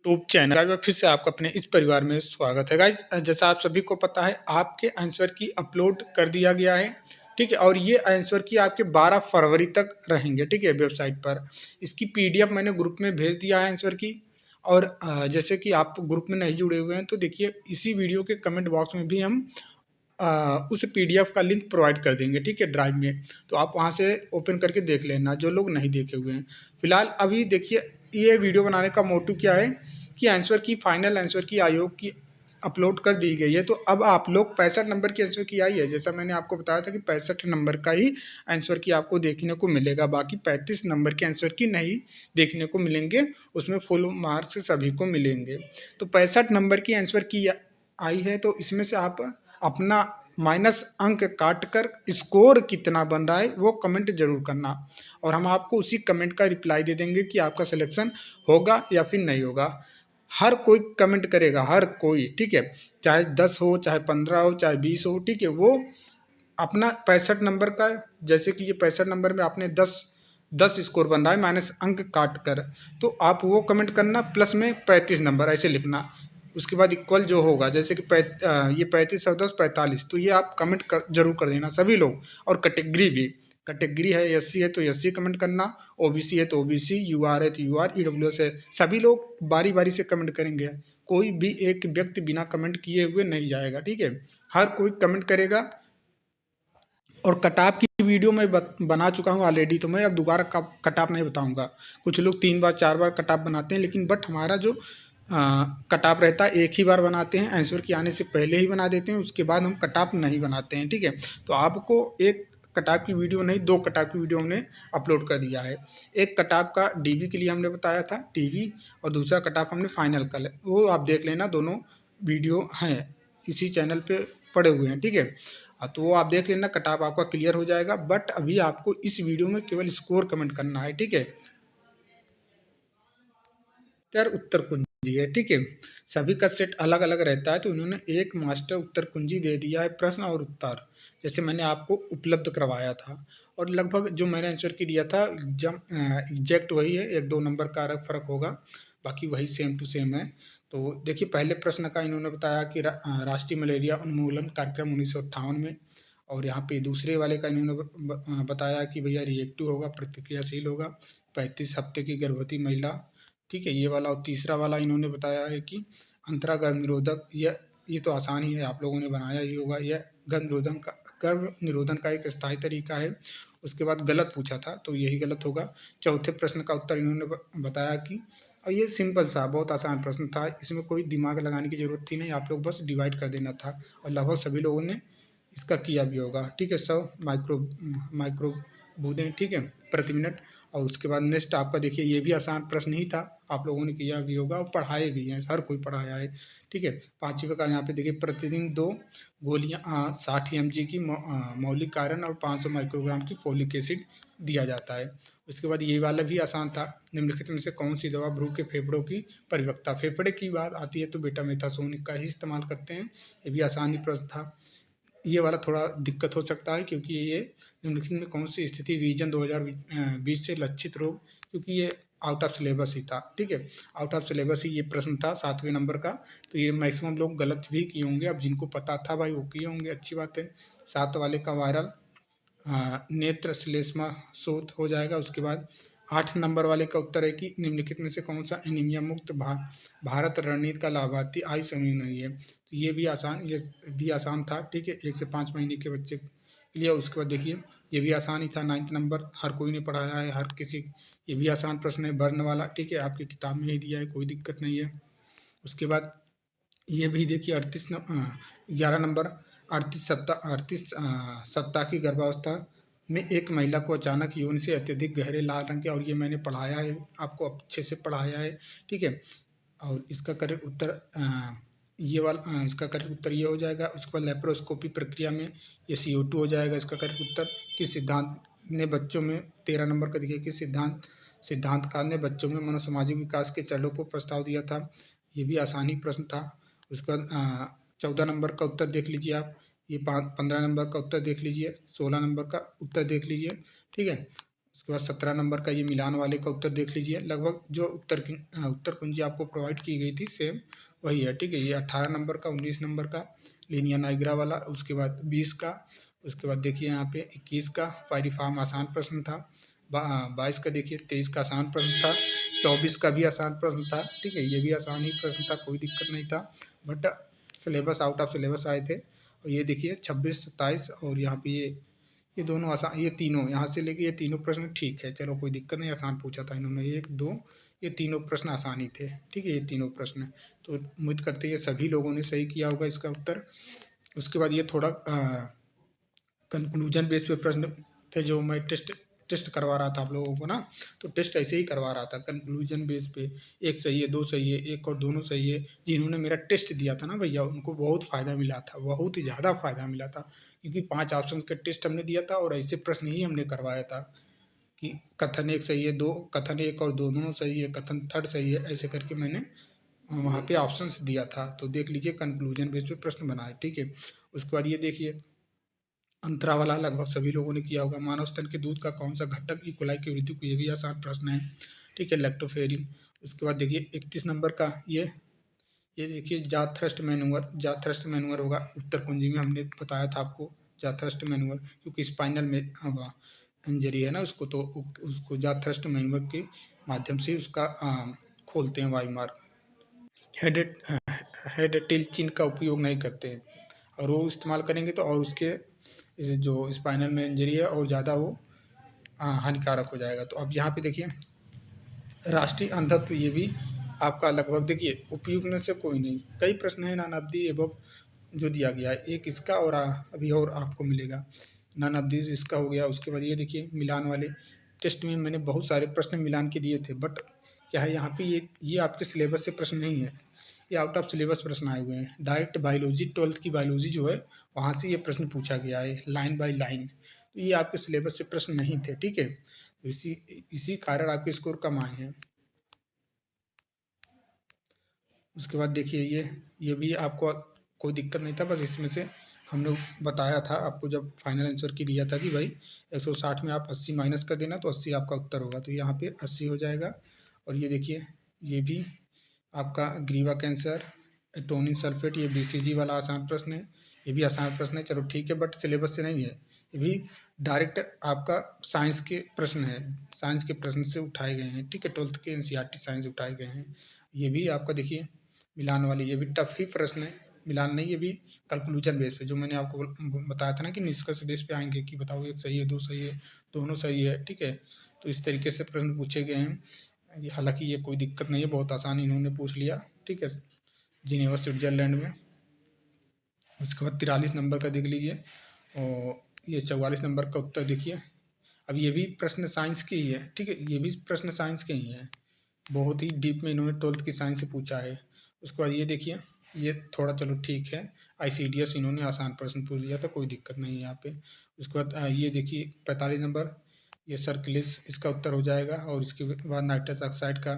YouTube channel guys, फिर से आपका अपने इस परिवार में स्वागत है गाइस। जैसा आप सभी को पता है, आपके आंसर की अपलोड कर दिया गया है। ठीक है, और ये आंसर की आपके 12 फरवरी तक रहेंगे। ठीक है, वेबसाइट पर इसकी पीडीएफ मैंने ग्रुप में भेज दिया है आंसर की। और जैसे कि आप ग्रुप में नहीं जुड़े हुए हैं तो देखिए, इसी वीडियो के कमेंट बॉक्स में भी हम उस पीडीएफ का लिंक प्रोवाइड कर देंगे। ठीक है, ड्राइव में, तो आप वहाँ से ओपन करके देख लेना, जो लोग नहीं देखे हुए हैं। फिलहाल अभी देखिए, ये वीडियो बनाने का मोटिव क्या है कि आंसर की फाइनल आंसर की आयोग की अपलोड कर दी गई है। तो अब आप लोग 65 नंबर की आंसर की आई है, जैसा मैंने आपको बताया था कि 65 नंबर का ही आंसर की आपको देखने को मिलेगा, बाकी 35 नंबर के आंसर की नहीं देखने को मिलेंगे। उसमें फुल मार्क्स सभी को मिलेंगे। तो 65 नंबर की आंसर की आई है, तो इसमें से आप अपना माइनस अंक काट कर स्कोर कितना बन रहा है वो कमेंट जरूर करना, और हम आपको उसी कमेंट का रिप्लाई दे देंगे कि आपका सिलेक्शन होगा या फिर नहीं होगा। हर कोई कमेंट करेगा, हर कोई। ठीक है, चाहे 10 हो, चाहे 15 हो, चाहे 20 हो। ठीक है, वो अपना 65 नंबर का, जैसे कि ये 65 नंबर में आपने 10 स्कोर बन रहा है माइनस अंक काट कर, तो आप वो कमेंट करना, प्लस में 35 नंबर ऐसे लिखना। उसके बाद इक्वल जो होगा, जैसे कि ये 35 और 10 45, तो ये आप कमेंट जरूर कर देना सभी लोग। और कैटेगरी भी, कैटेगरी है एससी है तो एससी कमेंट करना, ओबीसी है तो ओबीसी, यूआर है तो यूआर, ईडब्ल्यूएस है। सभी लोग बारी बारी से कमेंट करेंगे, कोई भी एक व्यक्ति बिना कमेंट किए हुए नहीं जाएगा। ठीक है, हर कोई कमेंट करेगा। और कटाप की वीडियो मैं बना चुका हूँ ऑलरेडी, तो मैं अब दोबारा कटाप नहीं बताऊंगा। कुछ लोग 3 बार 4 बार कटाप बनाते हैं, लेकिन बट हमारा जो कटाप रहता है एक ही बार बनाते हैं, आंसर के आने से पहले ही बना देते हैं, उसके बाद हम कटाप नहीं बनाते हैं। ठीक है, तो आपको एक कटाप की वीडियो नहीं, 2 कटाप की वीडियो हमने अपलोड कर दिया है। एक कटाप का डीवी के लिए हमने बताया था, टीवी, और दूसरा कटाप हमने फाइनल का, वो आप देख लेना, दोनों वीडियो हैं इसी चैनल पे पड़े हुए हैं। ठीक है, तो वो आप देख लेना, कटाप आपका क्लियर हो जाएगा। बट अभी आपको इस वीडियो में केवल स्कोर कमेंट करना है। ठीक है, उत्तर कुंजी है। ठीक है, सभी का सेट अलग अलग रहता है, तो उन्होंने एक मास्टर उत्तर कुंजी दे दिया है, प्रश्न और उत्तर, जैसे मैंने आपको उपलब्ध करवाया था। और लगभग जो मैंने आंसर की दिया था एग्जैक्ट वही है, 1-2 नंबर का फर्क होगा, बाकी वही सेम टू सेम है। तो देखिए, पहले प्रश्न का इन्होंने बताया कि राष्ट्रीय मलेरिया उन्मूलन कार्यक्रम 1958 में। और यहाँ पे दूसरे वाले का इन्होंने बताया कि भैया रिएक्टिव होगा, प्रतिक्रियाशील होगा, 35 हफ्ते की गर्भवती महिला। ठीक है, ये वाला। और तीसरा वाला इन्होंने बताया है कि अंतरा गर्भ निरोधक, ये तो आसान ही है, आप लोगों ने बनाया ही होगा। यह गर्भ निरोधन का एक स्थायी तरीका है। उसके बाद गलत पूछा था, तो यही गलत होगा। चौथे प्रश्न का उत्तर इन्होंने बताया कि, और ये सिंपल सा बहुत आसान प्रश्न था, इसमें कोई दिमाग लगाने की जरूरत थी नहीं, आप लोग बस डिवाइड कर देना था, और लगभग सभी लोगों ने इसका किया भी होगा। ठीक है, 100 माइक्रो बूंदें, ठीक है, प्रति मिनट। और उसके बाद नेक्स्ट आपका देखिए, ये भी आसान प्रश्न ही था, आप लोगों ने किया भी होगा और पढ़ाए भी हैं, हर कोई पढ़ाया है। ठीक है, 5वें का यहाँ पे देखिए, प्रतिदिन 2 गोलियाँ 60 mg की मौलिक आयरन और 500 माइक्रोग्राम की फोलिक एसिड दिया जाता है। उसके बाद ये वाला भी आसान था, निम्नलिखित में से कौन सी दवा भ्रू के फेफड़ों की परिपक्वता, फेफड़े की बात आती है तो बेटामेथासोनिक का ही इस्तेमाल करते हैं। ये भी आसान ही प्रश्न था। ये वाला थोड़ा दिक्कत हो सकता है, क्योंकि ये निम्नलिखित में कौन सी स्थिति विजन 2020 से लक्षित रोग, क्योंकि ये आउट ऑफ सिलेबस ही था। ठीक है, आउट ऑफ सिलेबस ही ये प्रश्न था 7वें नंबर का। तो ये मैक्सिमम लोग गलत भी किए होंगे, अब जिनको पता था भाई वो किए होंगे, अच्छी बात है। 7 वाले का वायरल नेत्र श्लेष्मा शोथ हो जाएगा। उसके बाद 8 नंबर वाले का उत्तर है कि निम्नलिखित में से कौन सा एनीमिया मुक्त भारत रणनीति का लाभार्थी आई समूह नहीं है। तो ये भी आसान था। ठीक है, 1 से 5 महीने के बच्चे के लिए। उसके बाद देखिए, ये भी आसान ही था, 9th नंबर, हर कोई ने पढ़ाया है, हर किसी। ये भी आसान प्रश्न है, वर्ण वाला। ठीक है, आपकी किताब में ही दिया है, कोई दिक्कत नहीं है। उसके बाद ये भी देखिए, 11 नंबर, 38 सप्ताह की गर्भावस्था में एक महिला को अचानक यौन से अत्यधिक गहरे लाल रंग के, और ये मैंने पढ़ाया है, आपको अच्छे से पढ़ाया है। ठीक है, और इसका करेक्ट उत्तर इसका करेक्ट उत्तर ये हो जाएगा। उसके बाद लेप्रोस्कोपी प्रक्रिया में ये CO2 हो जाएगा इसका करेक्ट उत्तर। किस सिद्धांत ने बच्चों में, 13 नंबर का देखिए, कि सिद्धांतकार ने बच्चों में मनोसामाजिक विकास के चरणों को प्रस्ताव दिया था। ये भी आसानी प्रश्न था। उसके बाद 14 नंबर का उत्तर देख लीजिए आप, ये 15 नंबर का उत्तर देख लीजिए, 16 नंबर का उत्तर देख लीजिए। ठीक है, उसके बाद 17 नंबर का ये मिलान वाले का उत्तर देख लीजिए, लगभग जो उत्तर कुंजी आपको प्रोवाइड की गई थी सेम वही है, ठीक है। ये 18 नंबर का, 19 नंबर का लिनिया नाइग्रा वाला, उसके बाद 20 का, उसके बाद देखिए यहाँ पे 21 का पायरिफॉर्म आसान प्रश्न था, 22 का देखिए 23 का आसान प्रश्न था, 24 का भी आसान प्रश्न था, ठीक है। ये भी आसान ही प्रश्न था, कोई दिक्कत नहीं था, but syllabus out of syllabus आए थे। और ये देखिए 26, 27 और यहाँ पे ये दोनों आसान, ये तीनों यहाँ से लेके ये तीनों प्रश्न ठीक है, चलो कोई दिक्कत नहीं, आसान पूछा था इन्होंने, एक दो ये तीनों प्रश्न आसान ही थे, ठीक है। ये तीनों प्रश्न, तो उम्मीद करते हैं ये सभी लोगों ने सही किया होगा इसका उत्तर। उसके बाद ये थोड़ा कंक्लूजन बेस पे प्रश्न थे जो मैं टेस्ट टेस्ट करवा रहा था आप लोगों को ना, तो टेस्ट ऐसे ही करवा रहा था कंक्लूजन बेस पे, एक सही है, दो सही है, एक और दोनों सही है। जिन्होंने मेरा टेस्ट दिया था ना भैया, उनको बहुत फ़ायदा मिला था, बहुत ही ज़्यादा फ़ायदा मिला था, क्योंकि 5 ऑप्शन का टेस्ट हमने दिया था और ऐसे प्रश्न ही हमने करवाया था कि कथन एक सही है, दो कथन एक और दो दोनों सही है, कथन थर्ड सही है, ऐसे करके मैंने वहाँ पे ऑप्शंस दिया था। तो देख लीजिए कंक्लूजन बेस पे प्रश्न बनाए, ठीक है। उसके बाद ये देखिए अंतरा वाला लगभग सभी लोगों ने किया होगा, मानव स्तन के दूध का कौन सा घटक इकोलाई की वृद्धि को, ये भी आसान प्रश्न है, ठीक है, लैक्टोफेरिन। उसके बाद देखिए 31 नंबर का ये देखिए जाथ्रस्ट मैनुअर, जाथ्रस्ट मैनुअर होगा उत्तर कुंजी में, हमने बताया था आपको जाथ्रस्ट मैनुअर, क्योंकि स्पाइनल में होगा इंजरी है ना उसको, तो उसको जाथ्रस्ट मैनुअर के माध्यम से उसका खोलते हैं वायु मार्ग। हेड हेड टिल्चिन का उपयोग नहीं करते हैं, और वो इस्तेमाल करेंगे तो और उसके जो स्पाइनल में इंजरी है और ज़्यादा वो हानिकारक हो जाएगा। तो अब यहाँ पे देखिए राष्ट्रीय अंधत्व, ये भी आपका लगभग देखिए उपयुक्त में से कोई नहीं, कई प्रश्न हैं नानाब्दी एवं जो दिया गया है, एक इसका और अभी और आपको मिलेगा नानाब्दी इसका हो गया। उसके बाद ये देखिए मिलान वाले टेस्ट में मैंने बहुत सारे प्रश्न मिलान के दिए थे, बट क्या है यहाँ पे ये आपके सिलेबस से प्रश्न नहीं है, ये आउट ऑफ सिलेबस प्रश्न आए हुए हैं। डायरेक्ट बायोलॉजी 12th की बायोलॉजी जो है वहाँ से ये प्रश्न पूछा गया है लाइन बाय लाइन, तो ये आपके सिलेबस से प्रश्न नहीं थे, ठीक है। तो इसी कारण आपके स्कोर कम आए हैं। उसके बाद देखिए ये भी आपको कोई दिक्कत नहीं था, बस इसमें से हमने बताया था आपको जब फाइनल आंसर की दिया था कि भाई 160 में आप 80 माइनस कर देना तो 80 आपका उत्तर होगा, तो यहाँ पे 80 हो जाएगा। और ये देखिए ये भी आपका ग्रीवा कैंसर एटोनिन सल्फेट, ये बीसीजी वाला आसान प्रश्न है, ये भी आसान प्रश्न है, चलो ठीक है, बट सिलेबस से नहीं है, ये भी डायरेक्ट आपका साइंस के प्रश्न है, साइंस के प्रश्न से उठाए गए हैं, ठीक है, 12th के एनसीईआरटी साइंस उठाए गए हैं। ये भी आपका देखिए मिलान वाली, ये भी टफ ही प्रश्न है, मिलान नहीं, ये भी कंक्लूजन बेस पे, जो मैंने आपको बताया था ना कि निष्कर्ष बेस पे आएंगे कि बताओ एक सही है, दो सही है, दोनों सही है, ठीक है। तो इस तरीके से प्रश्न पूछे गए हैं, हालांकि ये कोई दिक्कत नहीं है, बहुत आसान इन्होंने पूछ लिया, ठीक है, जिनेवा स्विट्जरलैंड में। उसके बाद 43 नंबर का देख लीजिए, और ये 44 नंबर का उत्तर देखिए। अब ये भी प्रश्न साइंस के ही है, ठीक है, ये भी प्रश्न साइंस के ही हैं, बहुत ही डीप में इन्होंने 12th की साइंस से पूछा है। उसके बाद ये देखिए ये थोड़ा चलो ठीक है, आईसीडीएस इन्होंने आसान प्रश्न पूछ लिया था, कोई दिक्कत नहीं है यहाँ पे। उसके बाद ये देखिए 45 नंबर, ये सर्किलिस इसका उत्तर हो जाएगा। और इसके बाद नाइट्रस ऑक्साइड का,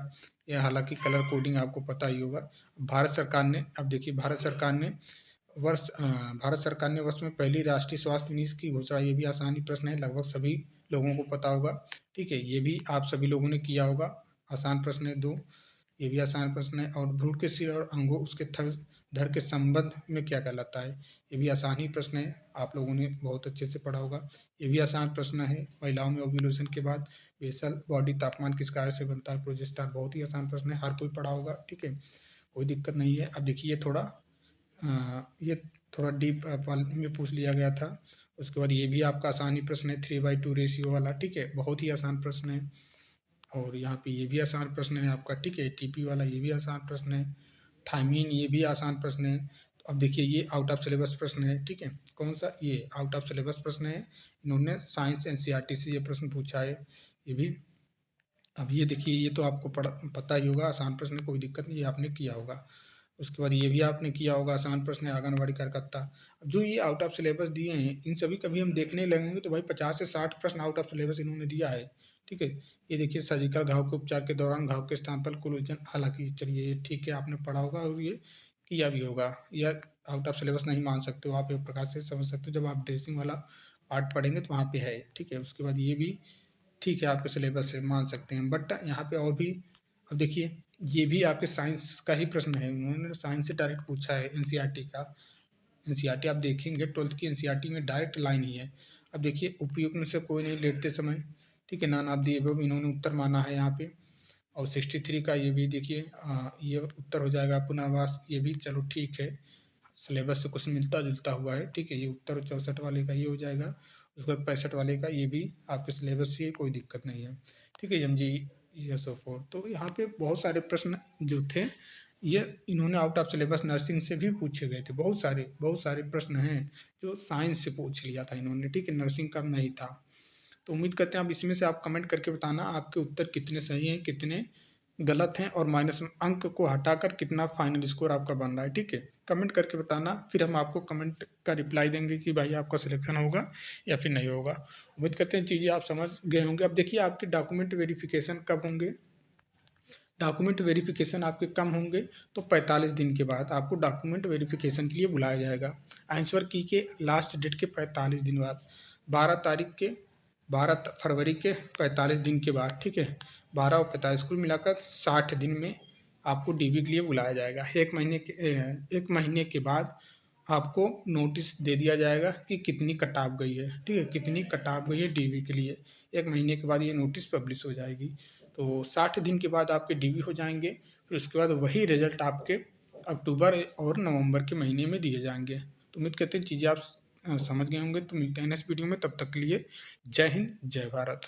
ये हालांकि कलर कोडिंग आपको पता ही होगा। भारत सरकार ने, अब देखिए भारत सरकार ने वर्ष में पहली राष्ट्रीय स्वास्थ्य नीति की घोषणा, ये भी आसानी प्रश्न है, लगभग सभी लोगों को पता होगा, ठीक है, ये भी आप सभी लोगों ने किया होगा, आसान प्रश्न है दो, ये भी आसान प्रश्न है। और भ्रूण के सिर और अंगों उसके धड़ के संबंध में क्या कहलाता है, ये भी आसान ही प्रश्न है, आप लोगों ने बहुत अच्छे से पढ़ा होगा। ये भी आसान प्रश्न है, महिलाओं में ओव्यूलेशन के बाद बेसल बॉडी तापमान किस कार्य से बनता है, प्रोजेस्टेरॉन, बहुत ही आसान प्रश्न है, हर कोई पढ़ा होगा, ठीक है, कोई दिक्कत नहीं है। अब देखिए ये थोड़ा डीप में पूछ लिया गया था। उसके बाद ये भी आपका आसानी प्रश्न है, 3/2 रेशियो वाला, ठीक है, बहुत ही आसान प्रश्न है। और यहाँ पे ये भी आसान प्रश्न है आपका, ठीक है, टीपी वाला ये भी आसान प्रश्न है, थायमीन ये भी आसान प्रश्न है। तो अब देखिए ये आउट ऑफ सिलेबस प्रश्न है, ठीक है, कौन सा, ये आउट ऑफ सिलेबस प्रश्न है, इन्होंने साइंस एनसीईआरटी से ये प्रश्न पूछा है, ये भी। अब ये देखिए ये तो आपको पता ही होगा, आसान प्रश्न है, कोई दिक्कत नहीं, ये आपने किया होगा। उसके बाद ये भी आपने किया होगा, आसान प्रश्न है, आंगनबाड़ी कार्यकर्ता। अब जो ये आउट ऑफ सिलेबस दिए हैं इन सभी कभी हम देखने लगेंगे तो भाई 50 से 60 प्रश्न आउट ऑफ सिलेबस इन्होंने दिया है, ठीक है। ये देखिए सर्जिकल घाव के उपचार के दौरान घाव के स्थान पर कुल वजन, हालांकि चलिए ये ठीक है, आपने पढ़ा होगा और ये किया भी होगा, या आउट ऑफ सिलेबस नहीं मान सकते हो आप, एक प्रकार से समझ सकते हो, जब आप ड्रेसिंग वाला पार्ट पढ़ेंगे तो वहाँ पे है, ठीक है। उसके बाद ये भी ठीक है, आपके सिलेबस से मान सकते हैं, बट यहाँ पे और भी, अब देखिए ये भी आपके साइंस का ही प्रश्न है, उन्होंने साइंस से डायरेक्ट पूछा है एनसीईआरटी का। एनसीईआरटी आप देखेंगे 12th की एनसीईआरटी में डायरेक्ट लाइन ही है। अब देखिए उपयुक्त में से कोई नहीं लेटते समय, ठीक है, नन ऑफ द अबव इन्होंने उत्तर माना है यहाँ पे। और 63 का ये भी देखिए ये उत्तर हो जाएगा पुनर्वास, ये भी चलो ठीक है, सिलेबस से कुछ मिलता जुलता हुआ है, ठीक है, ये उत्तर 64 वाले का ये हो जाएगा। उसके बाद 65 वाले का ये भी आपके सिलेबस से कोई दिक्कत नहीं है, ठीक है। एम जी ये सो फोर, तो यहाँ पे बहुत सारे प्रश्न जो थे ये इन्होंने आउट ऑफ सिलेबस नर्सिंग से भी पूछे गए थे, बहुत सारे प्रश्न हैं जो साइंस से पूछ लिया था इन्होंने, ठीक है, नर्सिंग का नहीं था। तो उम्मीद करते हैं आप इसमें से आप कमेंट करके बताना आपके उत्तर कितने सही हैं कितने गलत हैं, और माइनस अंक को हटाकर कितना फाइनल स्कोर आपका बन रहा है, ठीक है। कमेंट करके बताना, फिर हम आपको कमेंट का रिप्लाई देंगे कि भाई आपका सिलेक्शन होगा या फिर नहीं होगा। उम्मीद करते हैं चीज़ें आप समझ गए होंगे। अब देखिए आपके डॉक्यूमेंट वेरिफिकेशन कब होंगे। डॉक्यूमेंट वेरिफिकेशन आपके कम होंगे तो 45 दिन के बाद आपको डॉक्यूमेंट वेरिफिकेशन के लिए बुलाया जाएगा। आंसर की के लास्ट डेट के 45 दिन बाद, 12 फरवरी के 45 दिन के बाद, ठीक है, 12 और 45 कुल मिलाकर 60 दिन में आपको डीबी के लिए बुलाया जाएगा। एक महीने के बाद आपको नोटिस दे दिया जाएगा कि कितनी कटाव गई है, ठीक है, कितनी कटाव गई है डीबी के लिए। एक महीने के बाद ये नोटिस पब्लिश हो जाएगी। तो 60 दिन के बाद आपके डीबी हो जाएंगे, फिर उसके बाद वही रिजल्ट आपके अक्टूबर और नवंबर के महीने में दिए जाएंगे। तो उम्मीद करते हैं चीज़ें आप समझ गए होंगे। तो मिलते हैं नेक्स्ट वीडियो में, तब तक के लिए जय हिंद जय भारत।